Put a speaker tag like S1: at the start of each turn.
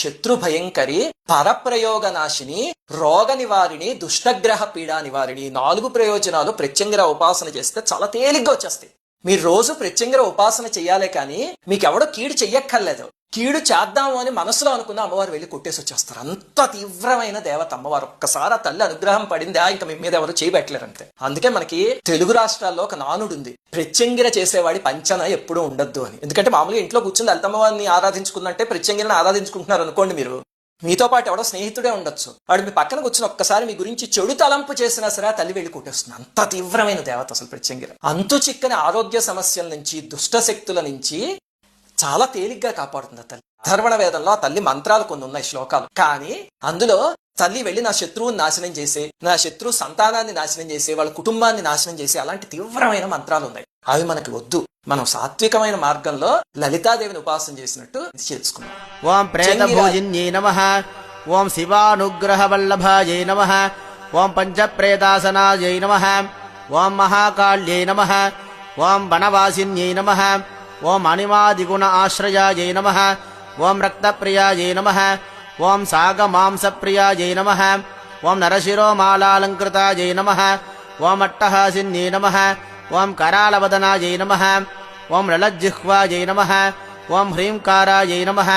S1: శత్రు భయంకరి, పరప్రయోగ నాశిని, రోగ నివారిణి, దుష్టగ్రహ పీడా నివారిణి. 4 ప్రయోజనాలు ప్రత్యంగిర ఉపాసన చేస్తే చాలా తేలిగ్గా వచ్చేస్తాయి. మీరు రోజు ప్రత్యంగిర ఉపాసన చెయ్యాలే కానీ మీకెవడో కీడు చెయ్యక్కర్లేదు. కీడు చేద్దాము అని మనసులో అనుకున్న అమ్మవారు వెళ్ళి కొట్టేసి వచ్చేస్తారు. అంత తీవ్రమైన దేవత అమ్మవారు. ఒక్కసారి ఆ తల్లి అనుగ్రహం పడిందా ఇంకా మీ మీద ఎవరు చేయబెట్టలేరంతే. అందుకే మనకి తెలుగు రాష్ట్రాల్లో ఒక నానుడు ఉంది, ప్రత్యంగిర చేసేవాడి పంచన ఎప్పుడూ ఉండద్దు అని. ఎందుకంటే మామూలుగా ఇంట్లో కూర్చుని లలితమ్మవారిని ఆరాధించుకున్నట్టే ప్రత్యంగిరని ఆరాధించుకుంటున్నారు అనుకోండి. మీరు మీతో పాటు ఎవడో స్నేహితుడే ఉండొచ్చు, వాడు మీ పక్కన కూర్చుని ఒక్కసారి మీ గురించి చెడు తలంపు చేసినా సరే తల్లి వెళ్ళి కొట్టేస్తుంది. అంత తీవ్రమైన దేవత అసలు ప్రత్యంగిర. అంతు చిక్కని ఆరోగ్య సమస్యల నుంచి, దుష్ట శక్తుల నుంచి చాలా తేలిగ్గా కాపాడుతుంది ఆ తల్లి. అథర్వణ వేదంలో ఆ తల్లి మంత్రాలు కొన్ని ఉన్నాయి, శ్లోకాలు. కానీ అందులో తల్లి వెళ్ళి నా శత్రువుని నాశనం చేసే, నా శత్రు సంతానాన్ని నాశనం చేసే, వాళ్ళ కుటుంబాన్ని నాశనం చేసే అలాంటి తీవ్రమైన మంత్రాలు ఉన్నాయి. అవి మనకి వద్దు. మనం సాత్వికమైన మార్గంలో లలితాదేవిని ఉపాసన చేసినట్టు చేసుకున్నాం.
S2: ఓం ప్రేత భోజిన్యై నమః, ఓం శివానుగ్రహ వల్లభాయై నమః, ఓం పంచప్రేతాసనాయై నమః, ఓం మహాకాళ్యై నమః, ఓం వనవాసిన్యై నమః, ఓం అనిమాదిగుణ ఆశ్రయాయై నమః, ఓం రక్తప్రియాయై నమః, ఓం సాగమాంసప్రియాయై నమః, ఓం నరశిరోమాలాలంకృతాయై నమః, ఓం అట్టహాసిన్యై నమః, ఓం కరాళవదనాయై నమః, ఓం లలజ్జిహ్వాయై నమః, ఓం హ్రీంకారాయై నమః.